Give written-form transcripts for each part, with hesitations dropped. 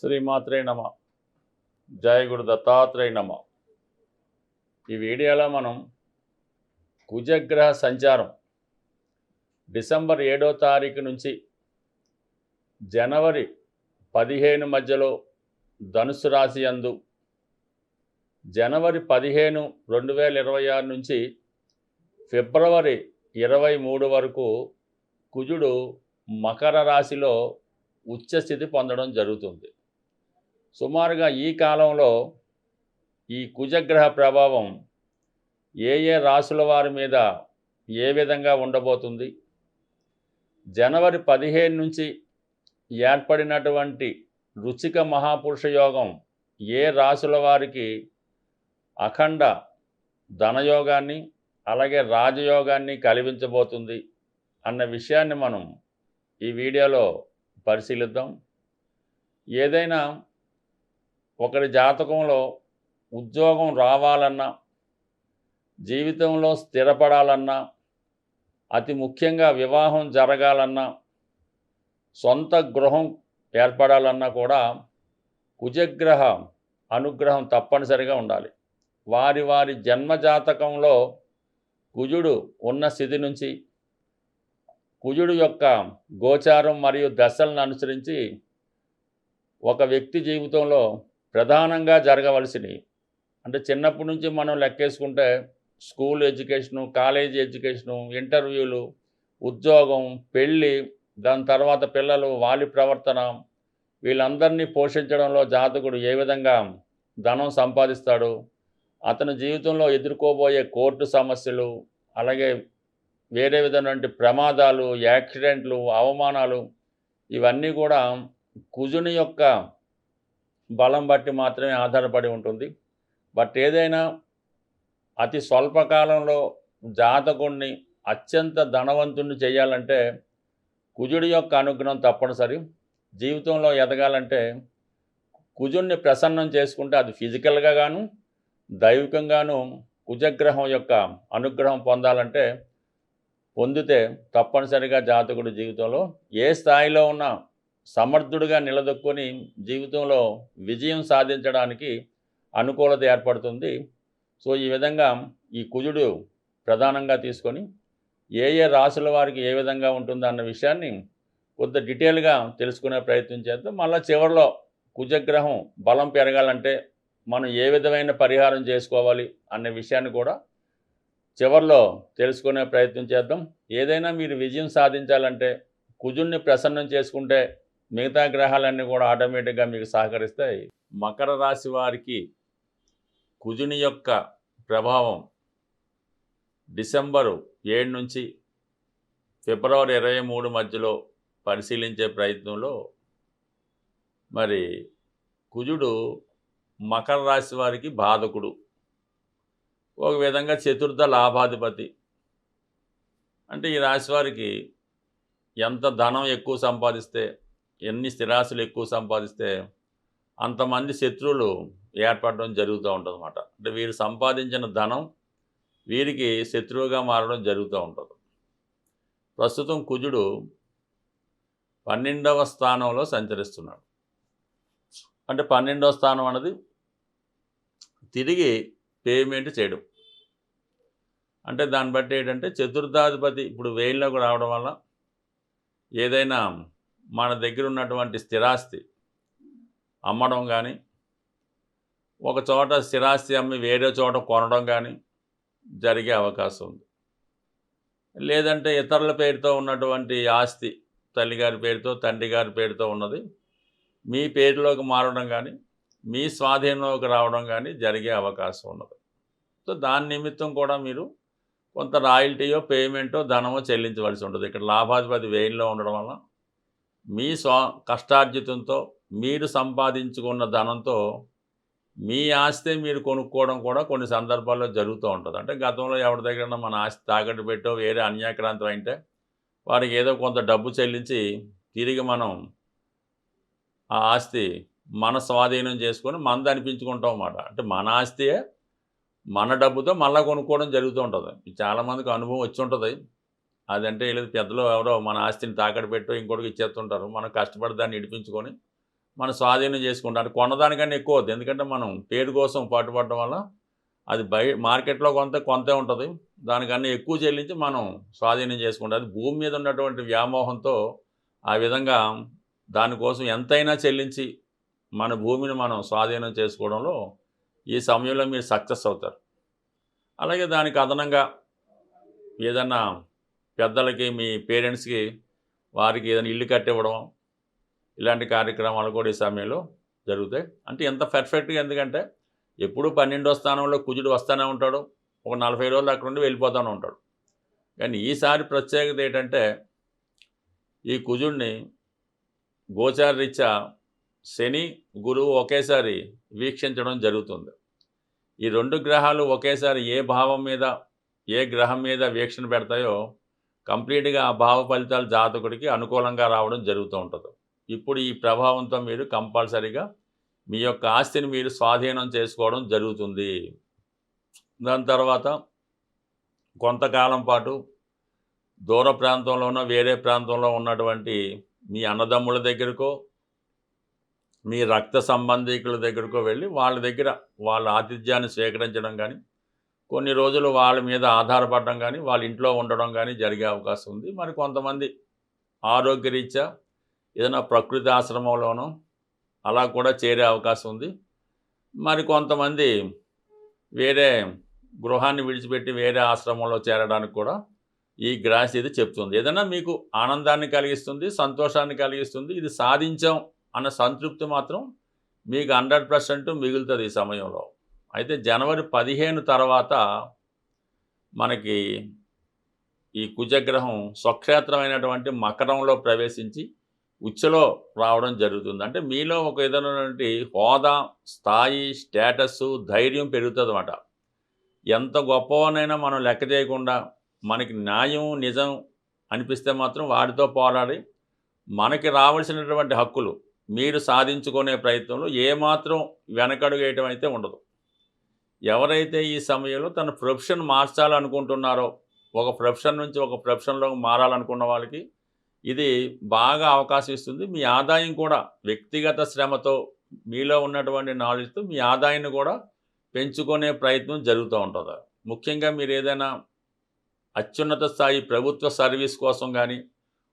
శ్రీమాత్రే నమ. జయ గురు దత్తాత్రేయ నమ. ఈ వీడియోలో మనం కుజగ్రహ సంచారం డిసెంబర్ 7వ తారీఖు నుంచి జనవరి 15 మధ్యలో ధనుసు రాశి యందు, జనవరి 15, 2026 నుంచి ఫిబ్రవరి 23 వరకు కుజుడు మకర రాశిలో ఉచ్చస్థితి పొందడం జరుగుతుంది. సుమారుగా ఈ కాలంలో ఈ కుజగ్రహ ప్రభావం ఏ రాశుల వారి మీద ఏ విధంగా ఉండబోతుంది, జనవరి 15 నుంచి ఏర్పడినటువంటి వృశ్చిక మహాపురుష యోగం ఏ రాశుల వారికి అఖండ ధనయోగాన్ని అలాగే రాజయోగాన్ని కలిగించబోతుంది అన్న విషయాన్ని మనం ఈ వీడియోలో పరిశీలిద్దాం. ఏదైనా ఒకరి జాతకంలో ఉద్యోగం రావాలన్నా, జీవితంలో స్థిరపడాలన్నా, అతి ముఖ్యంగా వివాహం జరగాలన్నా, సొంత గృహం ఏర్పడాలన్నా కూడా కుజగ్రహ అనుగ్రహం తప్పనిసరిగా ఉండాలి. వారి వారి జన్మజాతకంలో కుజుడు ఉన్న స్థితి నుంచి కుజుడు యొక్క గోచారం మరియు దశలను అనుసరించి ఒక వ్యక్తి జీవితంలో ప్రధానంగా జరగవలసినవి, అంటే చిన్నప్పటి నుంచి మనం లెక్కేసుకుంటే స్కూల్ ఎడ్యుకేషను, కాలేజీ ఎడ్యుకేషను, ఇంటర్వ్యూలు, ఉద్యోగం, పెళ్ళి, దాని తర్వాత పిల్లలు, వాళ్ళ ప్రవర్తన, వీళ్ళందరినీ పోషించడంలో జాతకుడు ఏ విధంగా ధనం సంపాదిస్తాడు, అతని జీవితంలో ఎదుర్కోబోయే కోర్టు సమస్యలు, అలాగే వేరే విధమైనటువంటి ప్రమాదాలు, యాక్సిడెంట్లు, అవమానాలు, ఇవన్నీ కూడా కుజుని యొక్క బలం బట్టి మాత్రమే ఆధారపడి ఉంటుంది. బట్ ఏదైనా అతి స్వల్పకాలంలో జాతకుడిని అత్యంత ధనవంతుణ్ణి చేయాలంటే కుజుడి యొక్క అనుగ్రహం తప్పనిసరి. జీవితంలో ఎదగాలంటే కుజుడిని ప్రసన్నం చేసుకుంటే అది ఫిజికల్గా గాను దైవికంగాను కుజగ్రహం యొక్క అనుగ్రహం పొందితే తప్పనిసరిగా జాతకుడి జీవితంలో ఏ స్థాయిలో ఉన్న సమర్థుడిగా నిలదొక్కుని జీవితంలో విజయం సాధించడానికి అనుకూలత ఏర్పడుతుంది. సో ఈ విధంగా ఈ కుజుడు ప్రధానంగా తీసుకొని ఏ రాశుల వారికి ఏ విధంగా ఉంటుందో అన్న విషయాన్ని కొంత డీటెయిల్గా తెలుసుకునే ప్రయత్నం చేద్దాం. మళ్ళీ చివరిలో కుజగ్రహం బలం పెరగాలంటే మనం ఏ విధమైన పరిహారం చేసుకోవాలి అనే విషయాన్ని కూడా చివరిలో తెలుసుకునే ప్రయత్నం చేద్దాం. ఏదైనా మీరు విజయం సాధించాలంటే కుజుడిని ప్రసన్నం చేసుకుంటే మిగతా గ్రహాలన్నీ కూడా ఆటోమేటిక్గా మీకు సహకరిస్తాయి. మకర రాశి వారికి కుజుని యొక్క ప్రభావం డిసెంబరు 7 నుంచి ఫిబ్రవరి 23 మధ్యలో పరిశీలించే ప్రయత్నంలో మరి కుజుడు మకర రాశి వారికి బాధకుడు, ఒక విధంగా చతుర్థ లాభాధిపతి. అంటే ఈ రాశి వారికి ఎంత ధనం ఎక్కువ సంపాదిస్తే, ఎన్ని స్థిరాస్తులు ఎక్కువ సంపాదిస్తే అంతమంది శత్రువులు ఏర్పడడం జరుగుతూ ఉంటుంది అన్నమాట. అంటే వీరు సంపాదించిన ధనం వీరికి శత్రువుగా మారడం జరుగుతూ ఉంటుంది. ప్రస్తుతం కుజుడు 12వ స్థానంలో సంచరిస్తున్నాడు. అంటే 12వ స్థానం అన్నది తిరిగి పేమెంట్ చేయడం. అంటే దాన్ని బట్టి ఏంటంటే చతుర్థాధిపతి ఇప్పుడు వేయిల్లోకి రావడం వల్ల ఏదైనా మన దగ్గర ఉన్నటువంటి స్థిరాస్తి అమ్మడం కానీ, ఒక చోట స్థిరాస్తి అమ్మి వేరే చోట కొనడం కానీ జరిగే అవకాశం ఉంది. లేదంటే ఇతరుల పేరుతో ఉన్నటువంటి ఆస్తి తల్లిగారి పేరుతో, తండ్రి గారి పేరుతో ఉన్నది మీ పేరులోకి మారడం కానీ, మీ స్వాధీనంలోకి రావడం కానీ జరిగే అవకాశం ఉన్నది. సో దాని నిమిత్తం కూడా మీరు కొంత రాయల్టీయో, పేమెంటో, ధనమో చెల్లించవలసి ఉంటుంది. ఇక్కడ లాభాధిపతి వేయిల్లో ఉండడం వల్ల మీ కష్టార్జితంతో మీరు సంపాదించుకున్న ధనంతో మీ ఆస్తే మీరు కొనుక్కోవడం కూడా కొన్ని సందర్భాల్లో జరుగుతూ ఉంటుంది. అంటే గతంలో ఎవరి దగ్గర మన ఆస్తి తాకట్టు పెట్టో వేరే అన్యాక్రాంతం అయితే వారికి ఏదో కొంత డబ్బు చెల్లించి తిరిగి మనం ఆ ఆస్తి మన స్వాధీనం చేసుకొని మనది అనిపించుకుంటాం అన్నమాట. అంటే మన ఆస్తియే మన డబ్బుతో మళ్ళీ కొనుక్కోవడం జరుగుతూ ఉంటుంది. చాలామందికి అనుభవం వచ్చి ఉంటుంది. అదంటే లేదు పెద్దలు ఎవరో మన ఆస్తిని తాకట్టు పెట్టో ఇంకోటికి ఇచ్చేస్తుంటారు. మనం కష్టపడి దాన్ని ఇడిపించుకొని మన స్వాధీనం చేసుకుంటాం. కొన్నదానికన్నా ఎక్కువ అవుతుంది. ఎందుకంటే మనం పేరు కోసం పాటుపడడం వల్ల అది మార్కెట్లో కొంతే ఉంటుంది. దానికన్నా ఎక్కువ చెల్లించి మనం స్వాధీనం చేసుకుంటాం. అది భూమి మీద ఉన్నటువంటి వ్యామోహంతో ఆ విధంగా దానికోసం ఎంతైనా చెల్లించి మన భూమిని మనం స్వాధీనం చేసుకోవడంలో ఈ సమయంలో మీరు సక్సెస్ అవుతారు. అలాగే దానికి అదనంగా ఏదన్నా పెద్దలకి, మీ పేరెంట్స్కి, వారికి ఏదైనా ఇల్లు కట్టివ్వడం, ఇలాంటి కార్యక్రమాలు కూడా ఈ సమయంలో జరుగుతాయి. అంటే ఎంత పర్ఫెక్ట్గా, ఎందుకంటే ఎప్పుడూ 12వ స్థానంలో కుజుడు వస్తూనే ఉంటాడు. ఒక 40 రోజులు అక్కడ నుండి వెళ్ళిపోతూనే ఉంటాడు. కానీ ఈసారి ప్రత్యేకత ఏంటంటే ఈ కుజుడిని గోచార రీత్యా శని, గురువు ఒకేసారి వీక్షించడం జరుగుతుంది. ఈ 2 గ్రహాలు ఒకేసారి ఏ భావం మీద, ఏ గ్రహం మీద వీక్షణ పెడతాయో కంప్లీట్గా ఆ భావ ఫలితాలు జాతకుడికి అనుకూలంగా రావడం జరుగుతూ ఉంటుంది. ఇప్పుడు ఈ ప్రభావంతో మీరు కంపల్సరీగా మీ యొక్క ఆస్తిని మీరు స్వాధీనం చేసుకోవడం జరుగుతుంది. దాని తర్వాత కొంతకాలం పాటు దూర ప్రాంతంలోనో, వేరే ప్రాంతంలో ఉన్నటువంటి మీ అన్నదమ్ముల దగ్గరకో, మీ రక్త సంబంధికుల దగ్గరకో వెళ్ళి వాళ్ళ దగ్గర వాళ్ళ ఆతిథ్యాన్ని స్వీకరించడం కానీ, కొన్ని రోజులు వాళ్ళ మీద ఆధారపడడం కానీ, వాళ్ళ ఇంట్లో ఉండడం కానీ జరిగే అవకాశం ఉంది. మరి కొంతమంది ఆరోగ్యరీత్యా ఏదైనా ప్రకృతి ఆశ్రమంలోనో అలా కూడా చేరే అవకాశం ఉంది. మరి కొంతమంది వేరే గృహాన్ని విడిచిపెట్టి వేరే ఆశ్రమంలో చేరడానికి కూడా ఈ గ్రహస్థితి చెప్తుంది. ఏదైనా మీకు ఆనందాన్ని కలిగిస్తుంది, సంతోషాన్ని కలిగిస్తుంది. ఇది సాధించాం అన్న సంతృప్తి మాత్రం మీకు 100% మిగులుతుంది ఈ సమయంలో. అయితే జనవరి 15 తర్వాత మనకి ఈ కుజగ్రహం స్వక్షేత్రమైనటువంటి మకరంలో ప్రవేశించి ఉచ్చలో రావడం జరుగుతుంది. అంటే మీలో ఒక విధమైనటువంటి హోదా, స్థాయి, స్టేటస్సు, ధైర్యం పెరుగుతుంది అన్నమాట. ఎంత గొప్పవానైనా మనం లెక్క చేయకుండా మనకి న్యాయం, నిజం అనిపిస్తే మాత్రం వాటితో పోరాడి మనకి రావాల్సినటువంటి హక్కులు మీరు సాధించుకునే ప్రయత్నంలో ఏమాత్రం వెనకడుగు వేయటం అయితే ఉండదు. ఎవరైతే ఈ సమయంలో తన ప్రొఫెషన్ మార్చాలనుకుంటున్నారో, ఒక ప్రొఫెషన్ నుంచి ఒక ప్రొఫెషన్లోకి మారాలనుకున్న వాళ్ళకి ఇది బాగా అవకాశం ఇస్తుంది. మీ ఆదాయం కూడా వ్యక్తిగత శ్రమతో, మీలో ఉన్నటువంటి నాలెడ్జ్తో మీ ఆదాయాన్ని కూడా పెంచుకునే ప్రయత్నం జరుగుతూ ఉంటుంది. ముఖ్యంగా మీరు ఏదైనా అత్యున్నత స్థాయి ప్రభుత్వ సర్వీస్ కోసం కానీ,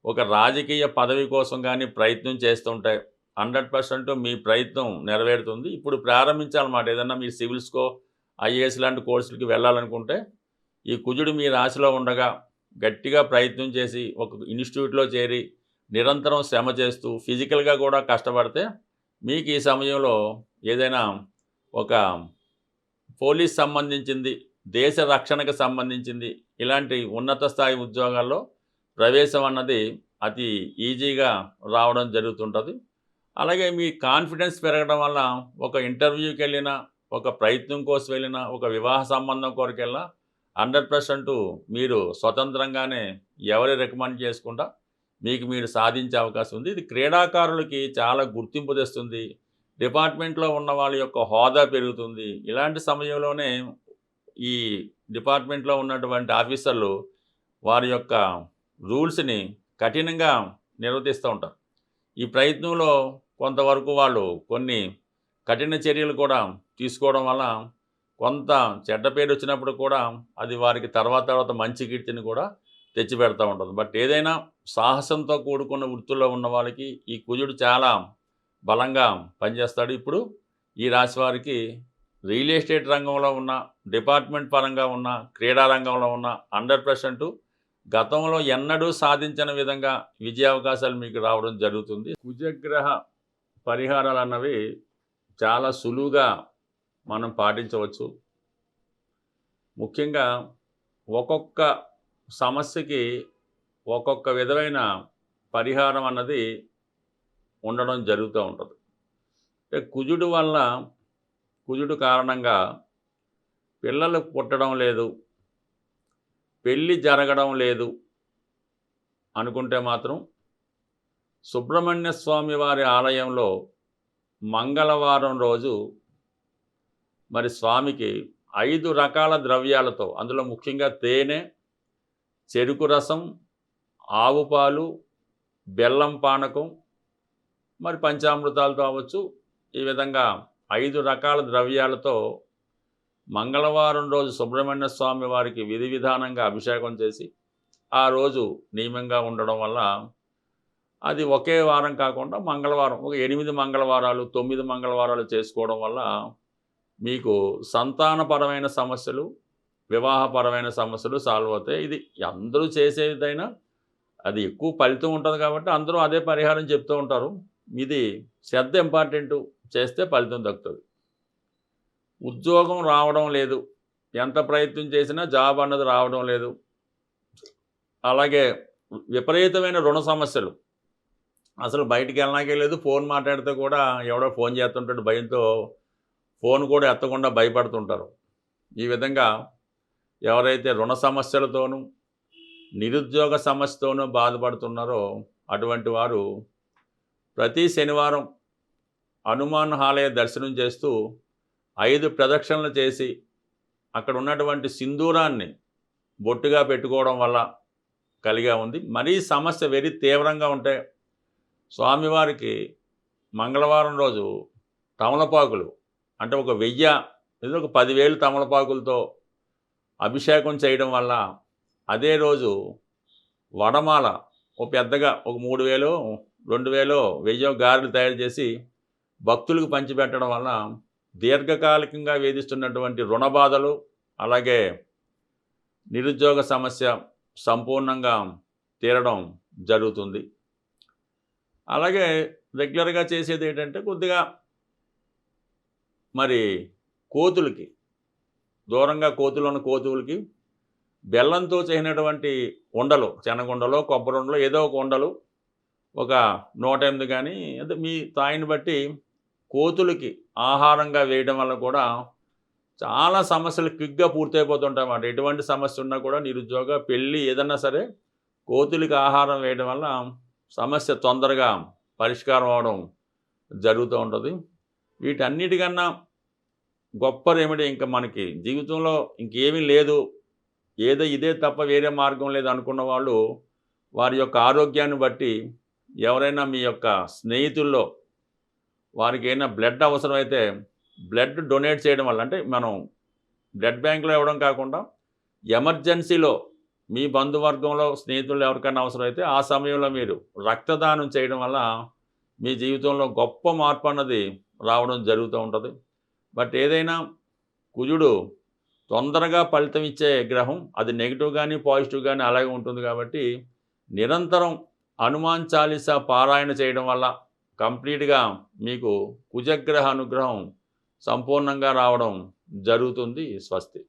ఒక రాజకీయ పదవి కోసం కానీ ప్రయత్నం చేస్తుంటే 100% మీ ప్రయత్నం నెరవేరుతుంది. ఇప్పుడు ప్రారంభించాలన్నమాట. ఏదన్నా మీరు సివిల్స్కో, ఐఏఎస్ లాంటి కోర్సులకి వెళ్ళాలనుకుంటే ఈ కుజుడు మీ రాశిలో ఉండగా గట్టిగా ప్రయత్నం చేసి ఒక ఇన్స్టిట్యూట్లో చేరి నిరంతరం శ్రమ చేస్తూ ఫిజికల్గా కూడా కష్టపడితే మీకు ఈ సమయంలో ఏదైనా ఒక పోలీస్ సంబంధించింది, దేశ రక్షణకు సంబంధించింది, ఇలాంటి ఉన్నత స్థాయి ఉద్యోగాల్లో ప్రవేశం అన్నది అతి ఈజీగా రావడం జరుగుతుంటుంది. అలాగే మీ కాన్ఫిడెన్స్ పెరగడం వల్ల ఒక ఇంటర్వ్యూకి వెళ్ళినా, ఒక ప్రయత్నం కోసం వెళ్ళినా, ఒక వివాహ సంబంధం కొరకు వెళ్ళినా 100% మీరు స్వతంత్రంగానే ఎవరి రికమెండ్ చేసుకుంటా మీకు మీరు సాధించే అవకాశం ఉంది. ఇది క్రీడాకారులకి చాలా గుర్తింపు తెస్తుంది. డిపార్ట్మెంట్లో ఉన్న వాళ్ళ యొక్క హోదా పెరుగుతుంది. ఇలాంటి సమయంలోనే ఈ డిపార్ట్మెంట్లో ఉన్నటువంటి ఆఫీసర్లు వారి యొక్క రూల్స్ని కఠినంగా నిర్వర్తిస్తూ ఉంటారు. ఈ ప్రయత్నంలో కొంతవరకు వాళ్ళు కొన్ని కఠిన చర్యలు కూడా తీసుకోవడం వల్ల కొంత చెడ్డ పేరు వచ్చినప్పుడు కూడా అది వారికి తర్వాత మంచి కీర్తిని కూడా తెచ్చిపెడతా ఉంటుంది. బట్ ఏదైనా సాహసంతో కూడుకున్న వృత్తుల్లో ఉన్న వాళ్ళకి ఈ కుజుడు చాలా బలంగా పనిచేస్తాడు. ఇప్పుడు ఈ రాశి వారికి రియల్ ఎస్టేట్ రంగంలో ఉన్న, డిపార్ట్మెంట్ పరంగా ఉన్న, క్రీడా రంగంలో ఉన్న 100% గతంలో ఎన్నడూ సాధించిన విధంగా విజయ అవకాశాలు మీకు రావడం జరుగుతుంది. కుజగ్రహ పరిహారాలు అన్నవి చాలా సులువుగా మనం పాటించవచ్చు. ముఖ్యంగా ఒక్కొక్క సమస్యకి ఒక్కొక్క విధమైన పరిహారం అన్నది ఉండడం జరుగుతూ ఉంటుంది. అంటే కుజుడు కారణంగా పిల్లలు పుట్టడం లేదు, పెళ్ళి జరగడం లేదు అనుకుంటే మాత్రం సుబ్రహ్మణ్య స్వామి వారి ఆలయంలో మంగళవారం రోజు మరి స్వామికి 5 రకాల ద్రవ్యాలతో, అందులో ముఖ్యంగా తేనె, చెరుకు రసం, ఆవు పాలు, బెల్లం పానకం, మరి పంచామృతాలతో అవ్వచ్చు. ఈ విధంగా 5 రకాల ద్రవ్యాలతో మంగళవారం రోజు సుబ్రహ్మణ్య స్వామి వారికి విధి విధానంగా అభిషేకం చేసి ఆ రోజు నియమంగా ఉండడం వల్ల అది ఒకే వారం కాకుండా మంగళవారం ఒక 8 మంగళవారాలు 9 మంగళవారాలు చేసుకోవడం వల్ల మీకు సంతానపరమైన సమస్యలు, వివాహపరమైన సమస్యలు సాల్వ్ అవుతాయి. ఇది అందరూ చేసేదైనా అది ఎక్కువ ఫలితం ఉంటుంది కాబట్టి అందరూ అదే పరిహారం చెప్తూ ఉంటారు. ఇది శ్రద్ధ ఇంపార్టెంటు, చేస్తే ఫలితం దక్కుతుంది. ఉద్యోగం రావడం లేదు, ఎంత ప్రయత్నం చేసినా జాబ్ అన్నది రావడం లేదు. అలాగే విపరీతమైన రుణ సమస్యలు, అసలు బయటికి వెళ్ళడానికే లేదు. ఫోన్ మాట్లాడితే కూడా ఎవడో ఫోన్ చేస్తుంటాడు, భయంతో ఫోన్ కూడా ఎత్తకుండా భయపడుతుంటారు. ఈ విధంగా ఎవరైతే రుణ సమస్యలతోనూ నిరుద్యోగ సమస్యతోనూ బాధపడుతున్నారో అటువంటి వారు ప్రతి శనివారం హనుమాన్ ఆలయ దర్శనం చేస్తూ 5 ప్రదక్షిణలు చేసి అక్కడ ఉన్నటువంటి సింధూరాన్ని బొట్టుగా పెట్టుకోవడం వల్ల కలిగా ఉంది. మరీ సమస్య వెరీ తీవ్రంగా ఉంటే స్వామివారికి మంగళవారం రోజు తమలపాకులు అంటే ఒక 1000 లేదా ఒక 10,000 తమలపాకులతో అభిషేకం చేయడం వల్ల అదే రోజు వడమాల ఒక పెద్దగా ఒక 3,000 2,000 1000 గారెలు తయారు చేసి భక్తులకు పంచిపెట్టడం వల్ల దీర్ఘకాలికంగా వేధిస్తున్నటువంటి రుణ బాధలు అలాగే నిరుద్యోగ సమస్య సంపూర్ణంగా తీరడం జరుగుతుంది. అలాగే రెగ్యులర్గా చేసేది ఏంటంటే కొద్దిగా మరి కోతులకి దూరంగా కోతులున్న కోతులకి బెల్లంతో చేసినటువంటి ఉండలు, శనగుండలో కొబ్బరి ఉండలో ఏదో ఒక ఉండలు ఒక 108 కానీ అంటే మీ తాయిని బట్టి కోతులకి ఆహారంగా వేయడం వల్ల కూడా చాలా సమస్యలు క్విక్గా పూర్తయిపోతుంటాయి అన్నమాట. ఎటువంటి సమస్య ఉన్నా కూడా నిరుద్యోగ, పెళ్ళి ఏదన్నా సరే కోతులకి ఆహారం వేయడం వల్ల సమస్య తొందరగా పరిష్కారం అవడం జరుగుతూ ఉంటుంది. వీటన్నిటికన్నా గొప్ప రెమెడీ ఇంకా మనకి జీవితంలో ఇంకేమీ లేదు, ఇదే తప్ప వేరే మార్గం లేదు అనుకున్న వాళ్ళు వారి యొక్క ఆరోగ్యాన్ని బట్టి ఎవరైనా మీ యొక్క స్నేహితుల్లో వారికి ఏమైనా బ్లడ్ అవసరమైతే బ్లడ్ డొనేట్ చేయడం వల్ల అంటే మనం బ్లడ్ బ్యాంకులో ఇవ్వడం కాకుండా ఎమర్జెన్సీలో మీ బంధువర్గంలో స్నేహితులు ఎవరికైనా అవసరమైతే ఆ సమయంలో మీరు రక్తదానం చేయడం వల్ల మీ జీవితంలో గొప్ప మార్పు అన్నది రావడం జరుగుతూ ఉంటుంది. బట్ ఏదైనా కుజుడు తొందరగా ఫలితం ఇచ్చే గ్రహం, అది నెగిటివ్ కానీ పాజిటివ్ కానీ అలాగే ఉంటుంది కాబట్టి నిరంతరం హనుమాన్ చాలీసా పారాయణ చేయడం వల్ల కంప్లీట్గా మీకు కుజగ్రహ అనుగ్రహం సంపూర్ణంగా రావడం జరుగుతుంది. స్వస్తి.